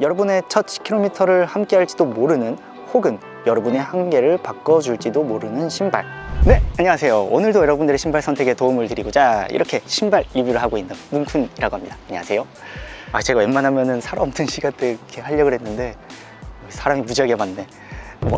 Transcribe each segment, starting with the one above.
여러분의 첫 10km를 함께 할지도 모르는, 혹은 여러분의 한계를 바꿔줄지도 모르는 신발. 네, 안녕하세요. 오늘도 여러분들의 신발 선택에 도움을 드리고자 이렇게 신발 리뷰를 하고 있는 뭉쿤이라고 합니다. 안녕하세요. 제가 웬만하면 사람 없는 시간대 이렇게 하려고 했는데 사람이 무지하게 많네.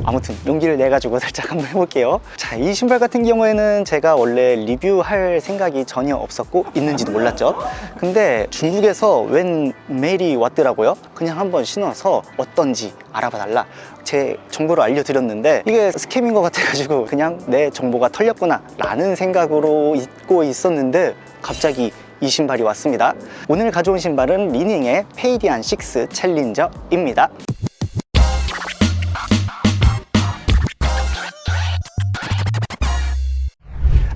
아무튼 용기를 내가지고 살짝 한번 해볼게요. 자, 이 신발 같은 경우에는 제가 원래 리뷰할 생각이 전혀 없었고 있는지도 몰랐죠. 근데 중국에서 웬 메일이 왔더라고요. 그냥 한번 신어서 어떤지 알아봐 달라, 제 정보를 알려드렸는데 이게 스캠인 것 같아가지고 그냥 내 정보가 털렸구나 라는 생각으로 잊고 있었는데 갑자기 이 신발이 왔습니다. 오늘 가져온 신발은 리닝의 페이디안 6 챌린저입니다.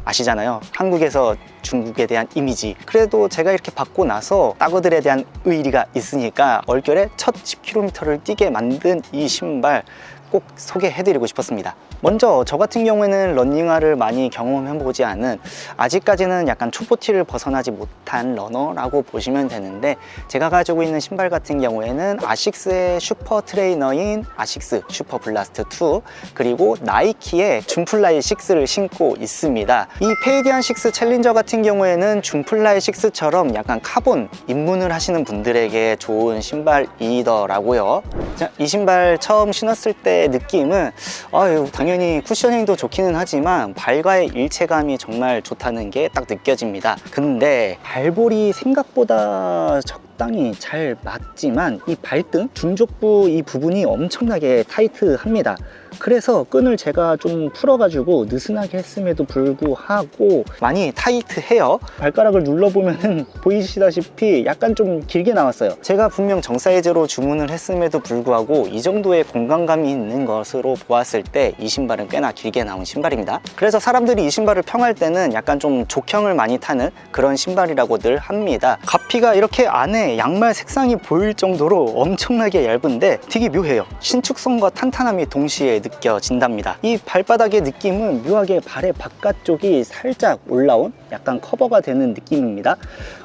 아시잖아요, 한국에서 중국에 대한 이미지. 그래도 제가 이렇게 받고 나서 따거들에 대한 의리가 있으니까 얼결에 첫 10km를 뛰게 만든 이 신발 꼭 소개해드리고 싶었습니다. 먼저 저 같은 경우에는 러닝화를 많이 경험해보지 않은, 아직까지는 약간 초보티를 벗어나지 못한 러너라고 보시면 되는데, 제가 가지고 있는 신발 같은 경우에는 아식스의 슈퍼 트레이너인 아식스 슈퍼 블라스트 2, 그리고 나이키의 줌플라이 6를 신고 있습니다. 이 페이디안 6 챌린저 같은 경우에는 줌플라이 6처럼 약간 카본 입문을 하시는 분들에게 좋은 신발이더라고요. 자, 이 신발 처음 신었을 때 느낌은 당연히 쿠셔닝도 좋기는 하지만 발과의 일체감이 정말 좋다는 게 딱 느껴집니다. 근데 발볼이 생각보다 적당히 잘 맞지만 이 발등 중족부 이 부분이 엄청나게 타이트합니다. 그래서 끈을 제가 좀 풀어가지고 느슨하게 했음에도 불구하고 많이 타이트해요. 발가락을 눌러보면 보이시다시피 약간 좀 길게 나왔어요. 제가 분명 정사이즈로 주문을 했음에도 불구하고 이 정도의 공간감이 있는 것으로 보았을 때 이 신발은 꽤나 길게 나온 신발입니다. 그래서 사람들이 이 신발을 평할 때는 약간 좀 족형을 많이 타는 그런 신발이라고들 합니다. 가피가 이렇게 안에 양말 색상이 보일 정도로 엄청나게 얇은데 되게 묘해요. 신축성과 탄탄함이 동시에 느껴진답니다. 이 발바닥의 느낌은 묘하게 발의 바깥쪽이 살짝 올라온 약간 커버가 되는 느낌입니다.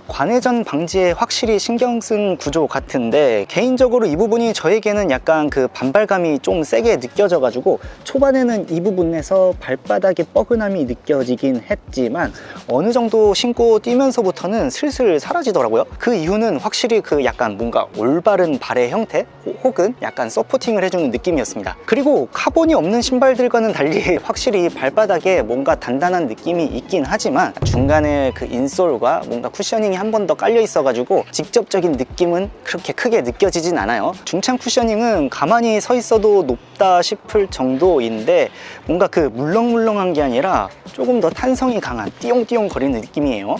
관회전 방지에 확실히 신경 쓴 구조 같은데, 개인적으로 이 부분이 저에게는 약간 그 반발감이 좀 세게 느껴져 가지고 초반에는 이 부분에서 발바닥의 뻐근함이 느껴지긴 했지만 어느 정도 신고 뛰면서부터는 슬슬 사라지더라고요. 그 이유는 확실히 그 약간 뭔가 올바른 발의 형태 혹은 약간 서포팅을 해주는 느낌이었습니다. 그리고 카본이 없는 신발들과는 달리 확실히 발바닥에 뭔가 단단한 느낌이 있긴 하지만 중간에 그 인솔과 뭔가 쿠셔닝이 한 번 더 깔려 있어 가지고 직접적인 느낌은 그렇게 크게 느껴지진 않아요. 중창 쿠셔닝은 가만히 서 있어도 높다 싶을 정도인데 뭔가 그 물렁물렁한 게 아니라 조금 더 탄성이 강한 띠용띠용 거리는 느낌이에요.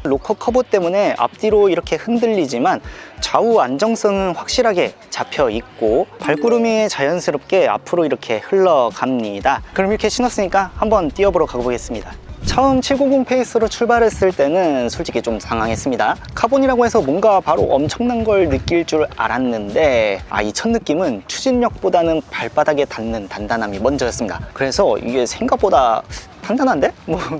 로커 커버 때문에 앞뒤로 이렇게 흔들리지만 좌우 안정성은 확실하게 잡혀 있고 발구름이 자연스럽게 앞으로 이렇게 흘러갑니다. 그럼 이렇게 신었으니까 한번 뛰어보러 가보겠습니다. 처음 700 페이스로 출발했을 때는 솔직히 좀 당황했습니다. 카본이라고 해서 뭔가 바로 엄청난 걸 느낄 줄 알았는데 이 첫 느낌은 추진력보다는 발바닥에 닿는 단단함이 먼저였습니다. 그래서 이게 생각보다 단단한데?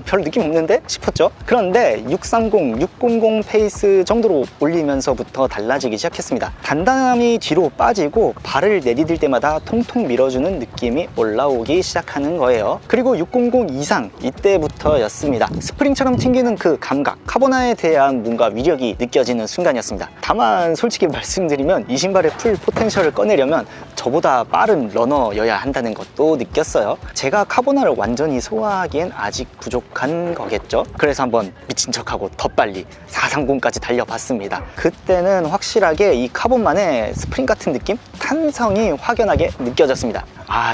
별 느낌 없는데? 싶었죠. 그런데 630, 600 페이스 정도로 올리면서부터 달라지기 시작했습니다. 단단함이 뒤로 빠지고 발을 내디딜 때마다 통통 밀어주는 느낌이 올라오기 시작하는 거예요. 그리고 600 이상 이때부터였습니다. 스프링처럼 튕기는 그 감각, 카보나에 대한 뭔가 위력이 느껴지는 순간이었습니다. 다만 솔직히 말씀드리면 이 신발의 풀 포텐셜을 꺼내려면 저보다 빠른 러너여야 한다는 것도 느꼈어요. 제가 카보나를 완전히 소화하기엔 아직 부족한 거겠죠. 그래서 한번 미친 척하고 더 빨리 430까지 달려봤습니다. 그때는 확실하게 이 카본만의 스프링 같은 느낌? 탄성이 확연하게 느껴졌습니다.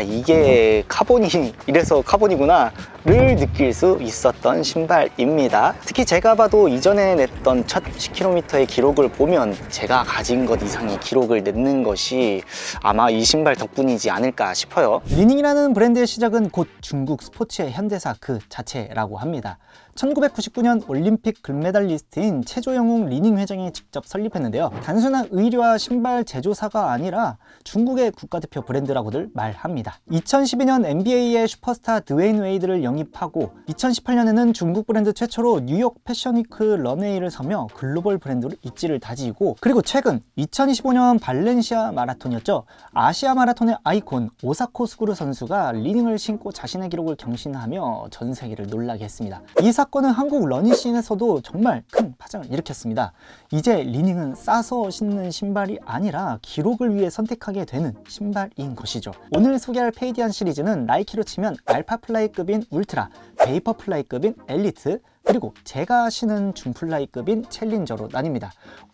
이게 카본이 이래서 카본이구나 를 느낄 수 있었던 신발입니다. 특히 제가 봐도 이전에 냈던 첫 10km의 기록을 보면 제가 가진 것 이상의 기록을 냈는 것이 아마 이 신발 덕분이지 않을까 싶어요. 리닝이라는 브랜드의 시작은 곧 중국 스포츠의 현대사 그 자체라고 합니다. 1999년 올림픽 금메달리스트인 최조영웅 리닝 회장이 직접 설립했는데요. 단순한 의류와 신발 제조사가 아니라 중국의 국가대표 브랜드라고들 말합니다. 2012년 NBA의 슈퍼스타 드웨인 웨이드를 영입하고 2018년에는 중국 브랜드 최초로 뉴욕 패션위크 런웨이를 서며 글로벌 브랜드로 입지를 다지고, 그리고 최근 2025년 발렌시아 마라톤이었죠. 아시아 마라톤의 아이콘 오사코 스구르 선수가 리닝을 신고 자신의 기록을 경신하며 전 세계를 놀라게 했습니다. 이 사건은 한국 러닝 씬에서도 정말 큰 파장을 일으켰습니다. 이제 리닝은 싸서 신는 신발이 아니라 기록을 위해 선택하게 되는 신발인 것이죠. 오늘 소개할 페이디안 시리즈는 나이키로 치면 알파플라이급인 울트라, 베이퍼플라이급인 엘리트, 그리고 제가 신은 준플라이급인 챌린저로 나뉩니다.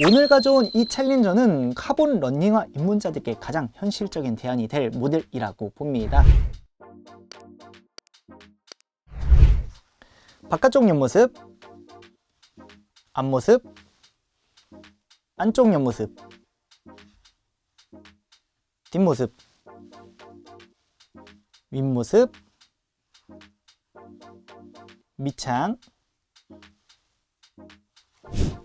오늘 가져온 이 챌린저는 카본 러닝화 입문자들께 가장 현실적인 대안이 될 모델이라고 봅니다. 바깥쪽 옆모습, 앞모습, 안쪽 옆모습, 뒷모습, 윗모습, 밑창.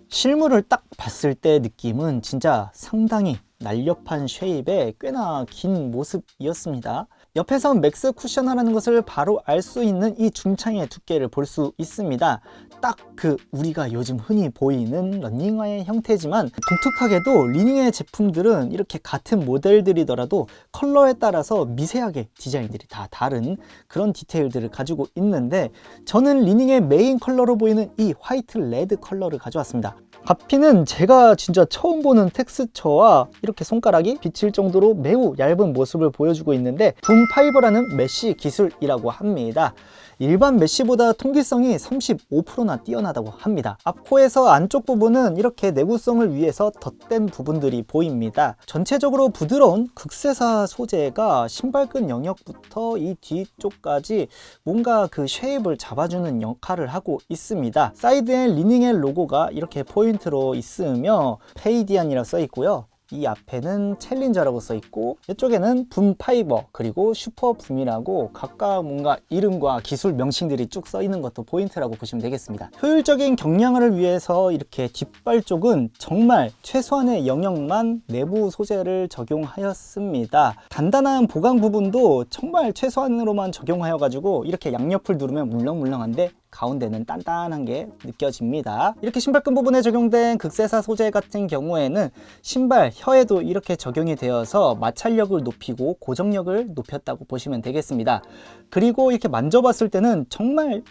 실물을 딱 봤을 때 느낌은 진짜 상당히 날렵한 쉐입에 꽤나 긴 모습이었습니다. 옆에서 맥스 쿠셔너라는 것을 바로 알 수 있는 이 중창의 두께를 볼 수 있습니다. 딱 그 우리가 요즘 흔히 보이는 러닝화의 형태지만, 독특하게도 리닝의 제품들은 이렇게 같은 모델들이더라도 컬러에 따라서 미세하게 디자인들이 다 다른 그런 디테일들을 가지고 있는데, 저는 리닝의 메인 컬러로 보이는 이 화이트 레드 컬러를 가져왔습니다. 가피는 제가 진짜 처음 보는 텍스처와 이렇게 손가락이 비칠 정도로 매우 얇은 모습을 보여주고 있는데, 붐 파이버라는 메쉬 기술이라고 합니다. 일반 메쉬보다 통기성이 35%나 뛰어나다고 합니다. 앞코에서 안쪽 부분은 이렇게 내구성을 위해서 덧댄 부분들이 보입니다. 전체적으로 부드러운 극세사 소재가 신발끈 영역부터 이 뒤쪽까지 뭔가 그 쉐입을 잡아주는 역할을 하고 있습니다. 사이드에 리닝의 로고가 이렇게 포인트로 있으며 페이디안이라고 써 있고요. 이 앞에는 챌린저라고 써 있고, 이쪽에는 붐 파이버, 그리고 슈퍼 붐이라고 각각 뭔가 이름과 기술 명칭들이 쭉 써 있는 것도 포인트라고 보시면 되겠습니다. 효율적인 경량화를 위해서 이렇게 뒷발 쪽은 정말 최소한의 영역만 내부 소재를 적용하였습니다. 단단한 보강 부분도 정말 최소한으로만 적용하여 가지고 이렇게 양옆을 누르면 물렁물렁한데 가운데는 단단한 게 느껴집니다. 이렇게 신발끈 부분에 적용된 극세사 소재 같은 경우에는 신발 혀에도 이렇게 적용이 되어서 마찰력을 높이고 고정력을 높였다고 보시면 되겠습니다. 그리고 이렇게 만져봤을 때는 정말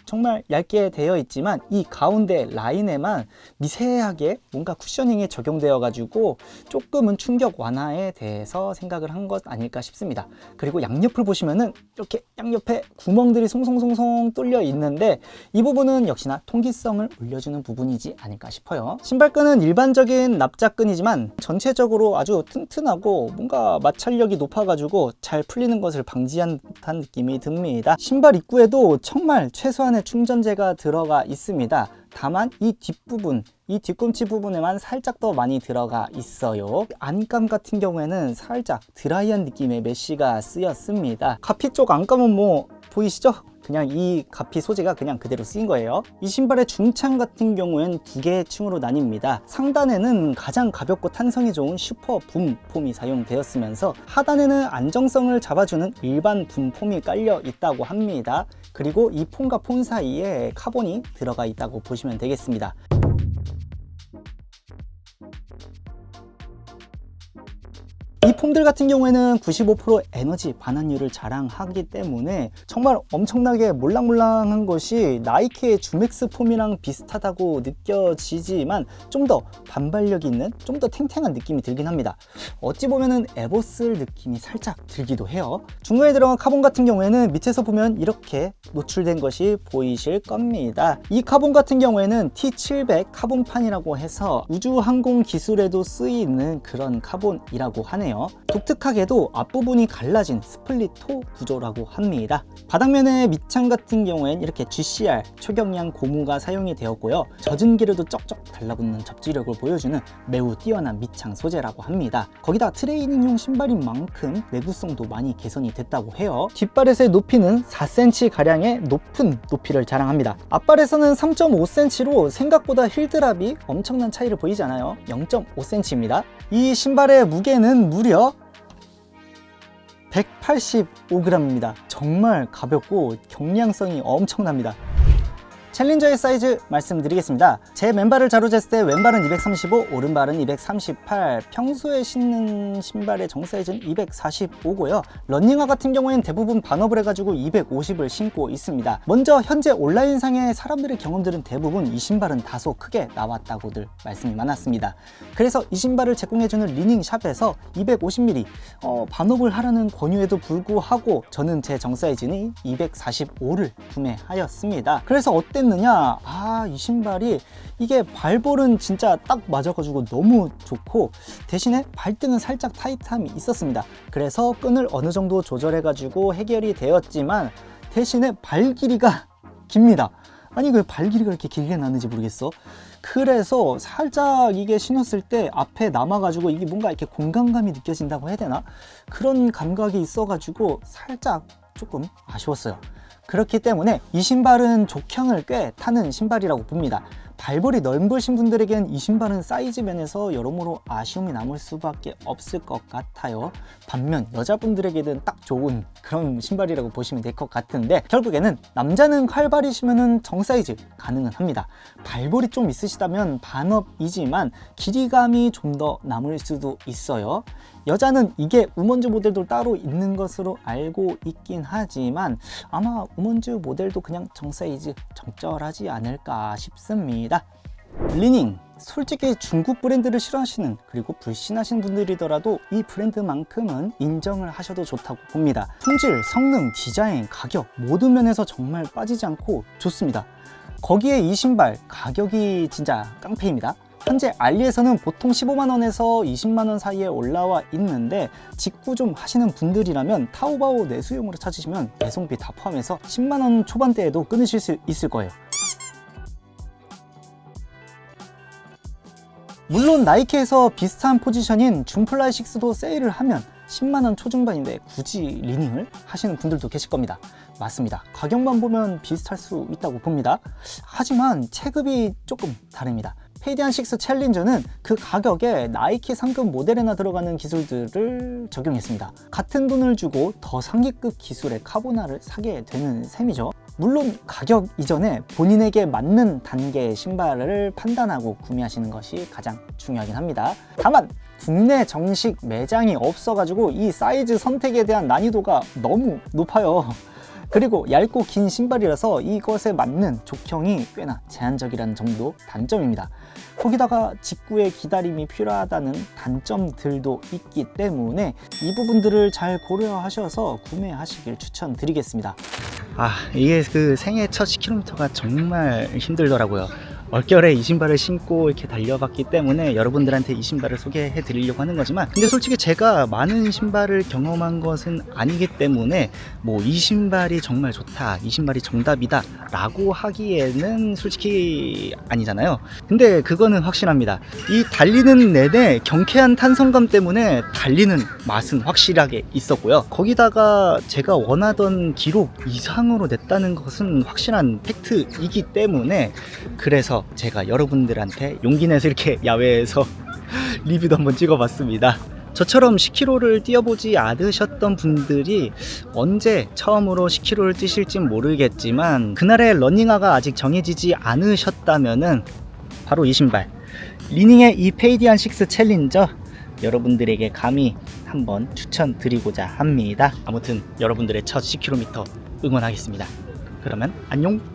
얇게 되어 있지만 이 가운데 라인에만 미세하게 뭔가 쿠셔닝이 적용되어 가지고 조금은 충격 완화에 대해서 생각을 한 것 아닐까 싶습니다. 그리고 양옆을 보시면은 이렇게 양옆에 구멍들이 송송송송 뚫려 있는데, 이 부분은 역시나 통기성을 올려주는 부분이지 않을까 싶어요. 신발끈은 일반적인 납작끈이지만 전체적으로 아주 튼튼하고 뭔가 마찰력이 높아가지고 잘 풀리는 것을 방지한 듯한 느낌이 듭니다. 신발 입구에도 정말 최소한의 충전재가 들어가 있습니다. 다만 이 뒷부분, 이 뒤꿈치 부분에만 살짝 더 많이 들어가 있어요. 안감 같은 경우에는 살짝 드라이한 느낌의 메쉬가 쓰였습니다. 가피 쪽 안감은 뭐 보이시죠? 그냥 이 가피 소재가 그냥 그대로 쓰인 거예요. 이 신발의 중창 같은 경우엔 두 개의 층으로 나뉩니다. 상단에는 가장 가볍고 탄성이 좋은 슈퍼 붐 폼이 사용되었으면서 하단에는 안정성을 잡아주는 일반 붐 폼이 깔려 있다고 합니다. 그리고 이 폼과 폼 사이에 카본이 들어가 있다고 보시면 되겠습니다. 이 폼들 같은 경우에는 95% 에너지 반환율을 자랑하기 때문에 정말 엄청나게 몰랑몰랑한 것이 나이키의 주맥스 폼이랑 비슷하다고 느껴지지만 좀 더 반발력이 있는, 좀 더 탱탱한 느낌이 들긴 합니다. 어찌 보면은 에버슬 느낌이 살짝 들기도 해요. 중간에 들어간 카본 같은 경우에는 밑에서 보면 이렇게 노출된 것이 보이실 겁니다. 이 카본 같은 경우에는 T700 카본판이라고 해서 우주항공 기술에도 쓰이는 그런 카본이라고 하네요. 독특하게도 앞부분이 갈라진 스플릿토 구조라고 합니다. 바닥면의 밑창 같은 경우엔 이렇게 GCR 초경량 고무가 사용이 되었고요. 젖은 기류도 쩍쩍 달라붙는 접지력을 보여주는 매우 뛰어난 밑창 소재라고 합니다. 거기다 트레이닝용 신발인 만큼 내구성도 많이 개선이 됐다고 해요. 뒷발에서의 높이는 4cm 가량의 높은 높이를 자랑합니다. 앞발에서는 3.5cm로 생각보다 힐드랍이 엄청난 차이를 보이잖아요. 0.5cm입니다. 이 신발의 무게는 무려 185g입니다. 정말 가볍고 경량성이 엄청납니다. 챌린저의 사이즈 말씀드리겠습니다. 제 맨발을 자로 쟀을 때 왼발은 235, 오른발은 238, 평소에 신는 신발의 정사이즈는 245고요. 러닝화 같은 경우에는 대부분 반업을 해가지고 250을 신고 있습니다. 먼저 현재 온라인상의 사람들의 경험들은 대부분 이 신발은 다소 크게 나왔다고들 말씀이 많았습니다. 그래서 이 신발을 제공해주는 리닝샵에서 250mm 반업을 하라는 권유에도 불구하고 저는 제 정사이즈는 245를 구매하였습니다. 그래서 어땠느냐? 이 신발이 이게 발볼은 진짜 딱 맞아가지고 너무 좋고 대신에 발등은 살짝 타이트함이 있었습니다. 그래서 끈을 어느 정도 조절해가지고 해결이 되었지만 대신에 발 길이가 깁니다. 아니 그 발 길이가 이렇게 길게 나는지 모르겠어. 그래서 살짝 이게 신었을 때 앞에 남아가지고 이게 뭔가 이렇게 공간감이 느껴진다고 해야 되나? 그런 감각이 있어가지고 살짝 조금 아쉬웠어요. 그렇기 때문에 이 신발은 족형을 꽤 타는 신발이라고 봅니다. 발볼이 넓으신 분들에겐 이 신발은 사이즈 면에서 여러모로 아쉬움이 남을 수밖에 없을 것 같아요. 반면 여자분들에게는 딱 좋은 그런 신발이라고 보시면 될 것 같은데 결국에는 남자는 칼발이시면 정사이즈 가능은 합니다. 발볼이 좀 있으시다면 반업이지만 길이감이 좀 더 남을 수도 있어요. 여자는 이게 우먼즈 모델도 따로 있는 것으로 알고 있긴 하지만 아마 우먼즈 모델도 그냥 정사이즈 적절하지 않을까 싶습니다. 리닝, 솔직히 중국 브랜드를 싫어하시는 그리고 불신하시는 분들이더라도 이 브랜드만큼은 인정을 하셔도 좋다고 봅니다. 품질, 성능, 디자인, 가격 모든 면에서 정말 빠지지 않고 좋습니다. 거기에 이 신발 가격이 진짜 깡패입니다. 현재 알리에서는 보통 15만원에서 20만원 사이에 올라와 있는데 직구 좀 하시는 분들이라면 타오바오 내수용으로 찾으시면 배송비 다 포함해서 10만원 초반대에도 끊으실 수 있을 거예요. 물론 나이키에서 비슷한 포지션인 줌플라이6도 세일을 하면 10만원 초중반인데 굳이 리닝을 하시는 분들도 계실 겁니다. 맞습니다. 가격만 보면 비슷할 수 있다고 봅니다. 하지만 체급이 조금 다릅니다. 페이디안 6 챌린저는 그 가격에 나이키 상급 모델에나 들어가는 기술들을 적용했습니다. 같은 돈을 주고 더 상위급 기술의 카보나를 사게 되는 셈이죠. 물론 가격 이전에 본인에게 맞는 단계의 신발을 판단하고 구매하시는 것이 가장 중요하긴 합니다. 다만 국내 정식 매장이 없어가지고 이 사이즈 선택에 대한 난이도가 너무 높아요. 그리고 얇고 긴 신발이라서 이것에 맞는 족형이 꽤나 제한적이라는 점도 단점입니다. 거기다가 직구의 기다림이 필요하다는 단점들도 있기 때문에 이 부분들을 잘 고려하셔서 구매하시길 추천드리겠습니다. 이게 그 생애 첫 10km가 정말 힘들더라고요. 얼결에 이 신발을 신고 이렇게 달려봤기 때문에 여러분들한테 이 신발을 소개해 드리려고 하는 거지만 근데 솔직히 제가 많은 신발을 경험한 것은 아니기 때문에 뭐 이 신발이 정말 좋다, 이 신발이 정답이다 라고 하기에는 솔직히 아니잖아요. 근데 그거는 확실합니다. 이 달리는 내내 경쾌한 탄성감 때문에 달리는 맛은 확실하게 있었고요. 거기다가 제가 원하던 기록 이상으로 냈다는 것은 확실한 팩트이기 때문에 그래서 제가 여러분들한테 용기 내서 이렇게 야외에서 리뷰도 한번 찍어봤습니다. 저처럼 10km를 뛰어보지 않으셨던 분들이 언제 처음으로 10km를 뛰실지 모르겠지만 그날의 러닝화가 아직 정해지지 않으셨다면은 바로 이 신발 리닝의 이 페이디안 6 챌린저 여러분들에게 감히 한번 추천드리고자 합니다. 아무튼 여러분들의 첫 10km 응원하겠습니다. 그러면 안녕.